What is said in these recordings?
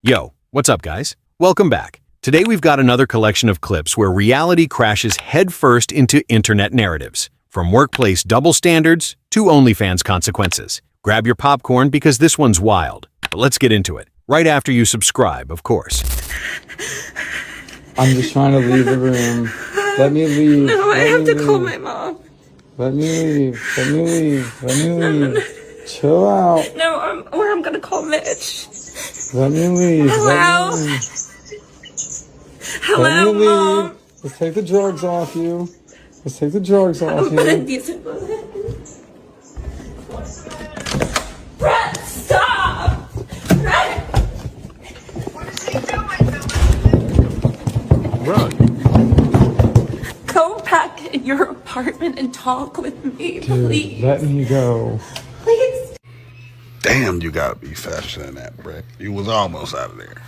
Yo, what's up, guys? Welcome back. Today we've got another collection of clips where reality crashes headfirst into internet narratives, from workplace double standards to OnlyFans consequences. Grab your popcorn because this one's wild. But let's get into it. Right after you subscribe, of course. I'm just trying to leave the room. Let me leave. No, I Let have me to leave. call my mom. Let me leave. Let me leave. Let me leave. Chill out. No, or I'm gonna call Mitch. Let me leave. Hello? Let me leave. Hello, Let me leave. Mom. Let's take the drugs off you. Let's take the drugs off I'm gonna you. decent. Brett, stop! Brett! Run. Go back in your apartment and talk with me, Dude, please. let me go. Please. Damn, you gotta be faster than that, Brett. You was almost out of there.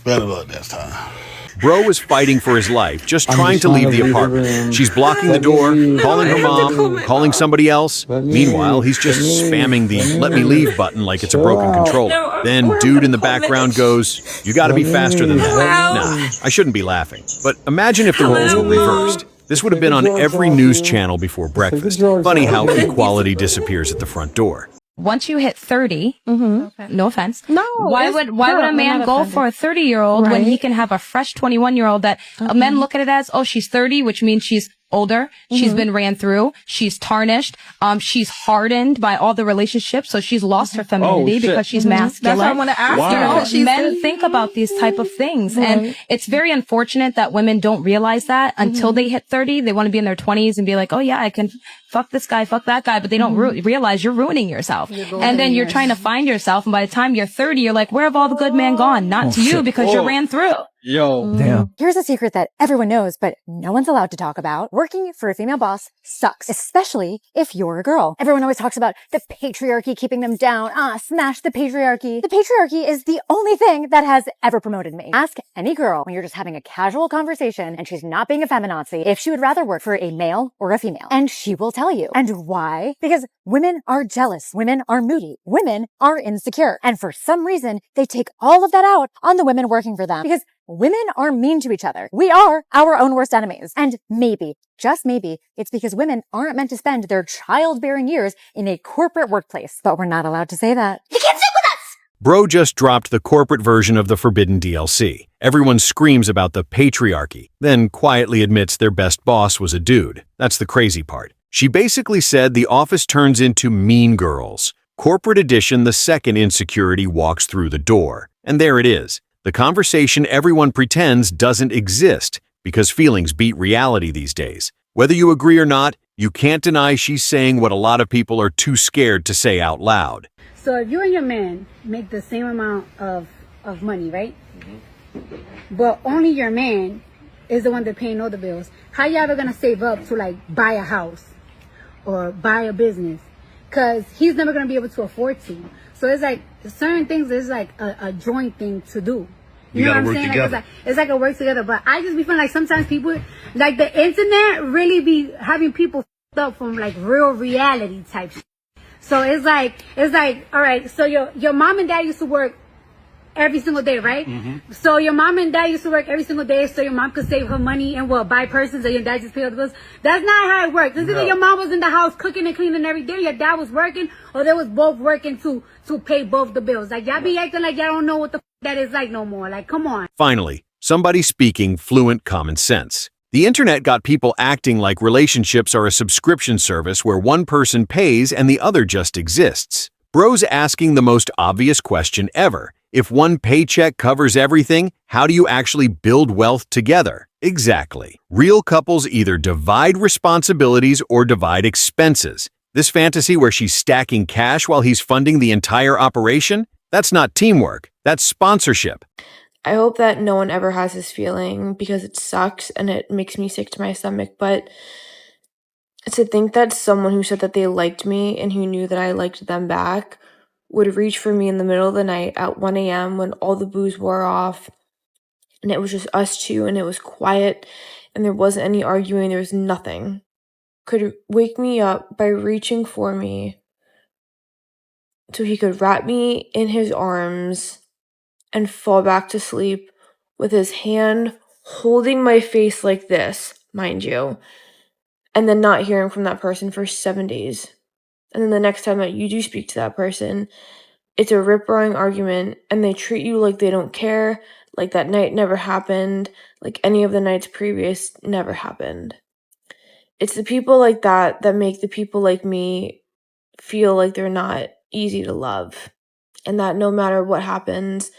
Better luck next time. Bro was fighting for his life, just I'm trying just to trying leave to the leave the apartment. room. She's blocking the Let me door, leave. calling her I have to mom, call my calling mom. somebody else. Let me Meanwhile, leave. he's just Let me spamming the leave. let me leave button like it's a Chill broken out. controller. No, Then or I'm dude in the gonna call background Mitch. goes, "You gotta be Let me faster than leave. that." Hello? Nah, I shouldn't be laughing. But imagine if the roles were Hello, Mom? reversed. This would have Take been the on drugs every off news you. channel before Let's take the breakfast. drugs Funny off how you. equality disappears at the front door. Once you hit 30, no offense. No, Why it's would girl, a I'm man not go offended. for a 30-year-old when he Right. can have a fresh 21-year-old that men look at it as, oh, she's 30, which means she's older. She's been ran through. She's tarnished. She's hardened by all the relationships. So she's lost her femininity because she's masculine. That's what I want to ask You you. know, because she's men think about these type of things. And it's very unfortunate that women don't realize that until they hit 30. They want to be in their 20s and be like, oh yeah, I can fuck this guy, fuck that guy. But they don't realize you're ruining yourself. And then you're trying to find yourself. And by the time you're 30, you're like, where have all the good men gone? Not to you because you ran through. Damn. Here's a secret that everyone knows, but no one's allowed to talk about. Working for a female boss sucks, especially if you're a girl. Everyone always talks about the patriarchy keeping them down. Smash the patriarchy. The patriarchy is the only thing that has ever promoted me. Ask any girl when you're just having a casual conversation and she's not being a feminazi if she would rather work for a male or a female. And she will tell you. And why? Because women are jealous. Women are moody. Women are insecure. And for some reason, they take all of that out on the women working for them. Because women are mean to each other. We are our own worst enemies. And maybe, just maybe, it's because women aren't meant to spend their childbearing years in a corporate workplace. But we're not allowed to say that. You can't sit with us! Bro just dropped the corporate version of the forbidden DLC. Everyone screams about the patriarchy, then quietly admits their best boss was a dude. That's the crazy part. She basically said the office turns into Mean Girls. Corporate edition, the second insecurity walks through the door. And there it is. The conversation everyone pretends doesn't exist because feelings beat reality these days. Whether you agree or not, you can't deny she's saying what a lot of people are too scared to say out loud. So if you and your man make the same amount of money, right? But only your man is the one that paying all the bills. How you ever gonna save up to like buy a house or buy a business? Cause he's never gonna be able to afford to. So it's like certain things is like a joint thing to do. You know what I'm saying? Like, it's like a work together. But I just be feeling like sometimes people, like the internet really be having people f***ed up from like real reality type shit. So it's like, all right, so your mom and dad used to work every single day, right? So your mom and dad used to work every single day so your mom could save her money and buy persons and your dad just pay all the bills. That's not how it works. It's either your mom was in the house cooking and cleaning every day, your dad was working, or they was both working to pay both the bills. Like y'all be acting like y'all don't know what the that is like no more. Like, come on. Finally, somebody speaking fluent common sense. The internet got people acting like relationships are a subscription service where one person pays and the other just exists. Bro's asking the most obvious question ever. If one paycheck covers everything, how do you actually build wealth together? Exactly. Real couples either divide responsibilities or divide expenses. This fantasy where she's stacking cash while he's funding the entire operation? That's not teamwork. That's sponsorship. I hope that no one ever has this feeling because it sucks and it makes me sick to my stomach. But to think that someone who said that they liked me and who knew that I liked them back would reach for me in the middle of the night at 1 a.m. when all the booze wore off and it was just us two and it was quiet and there wasn't any arguing, there was nothing, could wake me up by reaching for me so he could wrap me in his arms and fall back to sleep with his hand holding my face like this, mind you, and then not hearing from that person for 7 days. And then the next time that you do speak to that person, it's a rip-roaring argument, and they treat you like they don't care, like that night never happened, like any of the nights previous never happened. It's the people like that that make the people like me feel like they're not easy to love, and that no matter what happens,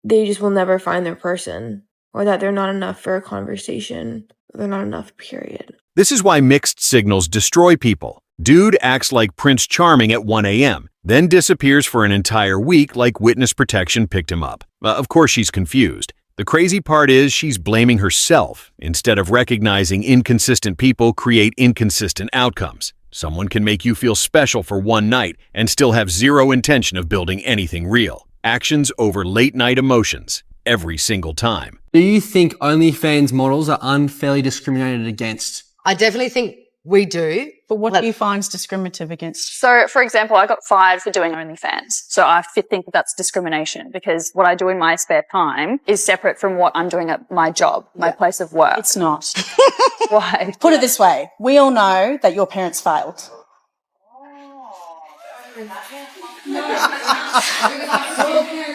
they just will never find their person, or that they're not enough for a conversation, or they're not enough, period. This is why mixed signals destroy people. Dude acts like Prince Charming at 1 a.m., then disappears for an entire week like witness protection picked him up. Of course she's confused. The crazy part is she's blaming herself instead of recognizing inconsistent people create inconsistent outcomes. Someone can make you feel special for one night and still have zero intention of building anything real. Actions over late-night emotions, every single time. Do you think OnlyFans models are unfairly discriminated against? I definitely think we do. But what do you find is discriminative against? So, for example, I got fired for doing OnlyFans. So I think that's discrimination because what I do in my spare time is separate from what I'm doing at my job, my place of work. It's not. Why? Put it this way. We all know that your parents failed.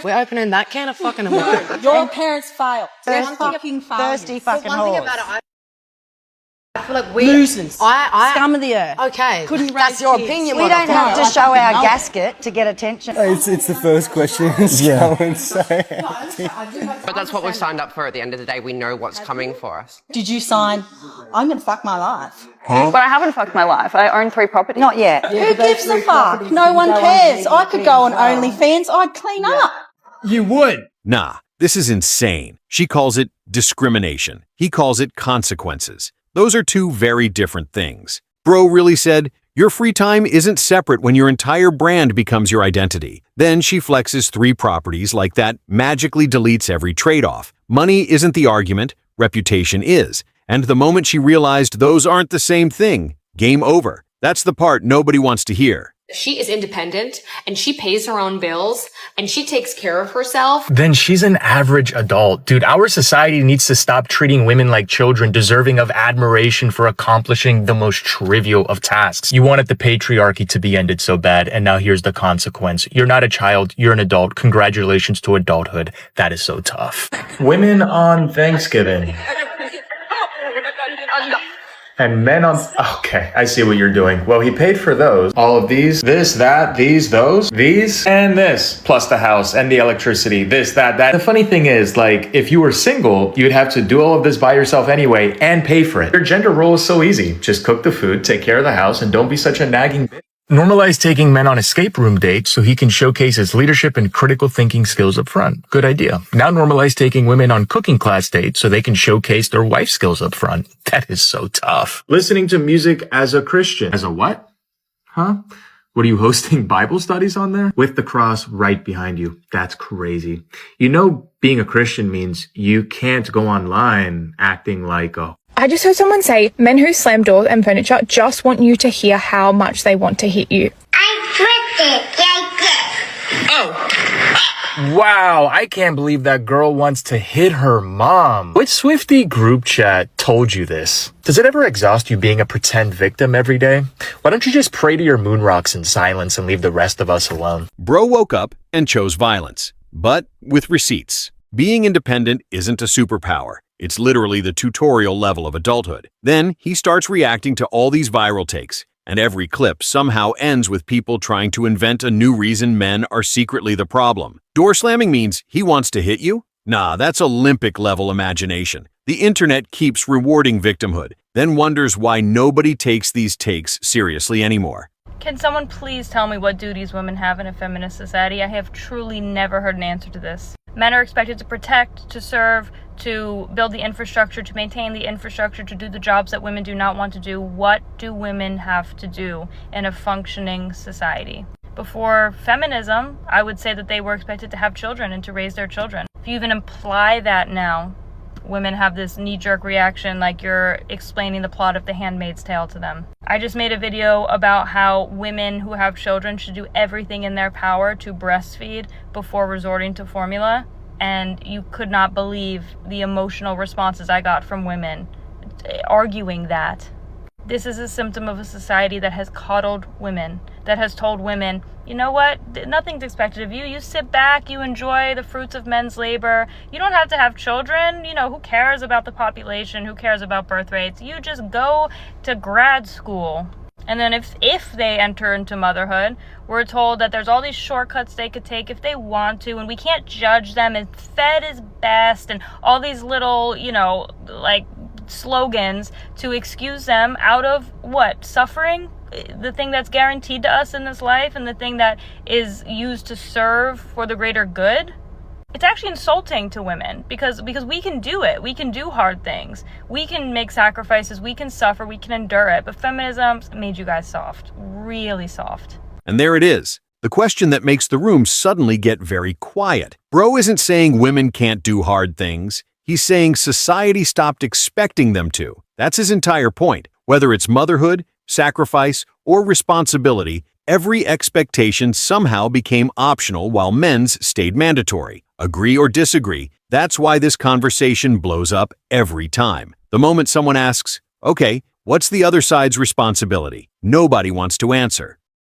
We're opening that can of fucking emotion. Your parents failed. Thirsty fucking whores. I feel like we losers. Scum of the earth. Okay, couldn't that's your opinion. We don't have to show our gasket to get attention. It's the first question. Yeah. But that's what we've signed up for. At the end of the day, we know what's coming for us. Did you sign, I'm going to fuck my life? But I haven't fucked my life. I own 3 properties. Not yet. Who gives a fuck? No one cares. I could go on OnlyFans. I'd clean up. You would. Nah, this is insane. She calls it discrimination. He calls it consequences. Those are two very different things. Bro really said, your free time isn't separate when your entire brand becomes your identity. Then she flexes 3 properties like that magically deletes every trade-off. Money isn't the argument, reputation is. And the moment she realized those aren't the same thing, game over. That's the part nobody wants to hear. She is independent and she pays her own bills and she takes care of herself. Then she's an average adult. Dude, our society needs to stop treating women like children deserving of admiration for accomplishing the most trivial of tasks. You wanted the patriarchy to be ended so bad, and now here's the consequence. You're not a child, you're an adult. Congratulations to adulthood. That is so tough. Women on Thanksgiving. And men on... Okay, I see what you're doing. Well, he paid for those. All of these, this, that, these, those, these, and this. Plus the house and the electricity, this, that, that. The funny thing is, like, if you were single, you'd have to do all of this by yourself anyway and pay for it. Your gender role is so easy. Just cook the food, take care of the house, and don't be such a nagging bitch. Normalize taking men on escape room dates so he can showcase his leadership and critical thinking skills up front. Good idea. Now normalize taking women on cooking class dates so they can showcase their wife skills up front. That is so tough. Listening to music as a Christian. As a what? Huh? What are you hosting Bible studies on there? With the cross right behind you. That's crazy. You know, being a Christian means you can't go online acting like a... I just heard someone say men who slam doors and furniture just want you to hear how much they want to hit you. I flipped it like this. Oh. Wow, I can't believe that girl wants to hit her mom. Which Swiftie group chat told you this? Does it ever exhaust you being a pretend victim every day? Why don't you just pray to your moon rocks in silence and leave the rest of us alone? Bro woke up and chose violence, but with receipts. Being independent isn't a superpower. It's literally the tutorial level of adulthood. Then he starts reacting to all these viral takes, and every clip somehow ends with people trying to invent a new reason men are secretly the problem. Door slamming means he wants to hit you? Nah, that's Olympic-level imagination. The internet keeps rewarding victimhood, then wonders why nobody takes these takes seriously anymore. Can someone please tell me what duties women have in a feminist society? I have truly never heard an answer to this. Men are expected to protect, to serve, to build the infrastructure, to maintain the infrastructure, to do the jobs that women do not want to do. What do women have to do in a functioning society? Before feminism, I would say that they were expected to have children and to raise their children. If you even imply that now, women have this knee-jerk reaction like you're explaining the plot of The Handmaid's Tale to them. I just made a video about how women who have children should do everything in their power to breastfeed before resorting to formula, and you could not believe the emotional responses I got from women arguing that. This is a symptom of a society that has coddled women, that has told women, you know what, nothing's expected of you. You sit back, you enjoy the fruits of men's labor. You don't have to have children. You know, who cares about the population? Who cares about birth rates? You just go to grad school. And then if they enter into motherhood, we're told that there's all these shortcuts they could take if they want to, and we can't judge them, and fed is best, and all these little, you know, like slogans to excuse them out of what? Suffering? The thing that's guaranteed to us in this life, and the thing that is used to serve for the greater good? It's actually insulting to women because we can do it. We can do hard things. We can make sacrifices. We can suffer. We can endure it. But feminism made you guys soft. Really soft. And there it is. The question that makes the room suddenly get very quiet. Bro isn't saying women can't do hard things. He's saying society stopped expecting them to. That's his entire point. Whether it's motherhood, sacrifice, or responsibility, every expectation somehow became optional while men's stayed mandatory. Agree or disagree, that's why this conversation blows up every time. The moment someone asks, okay, what's the other side's responsibility? Nobody wants to answer.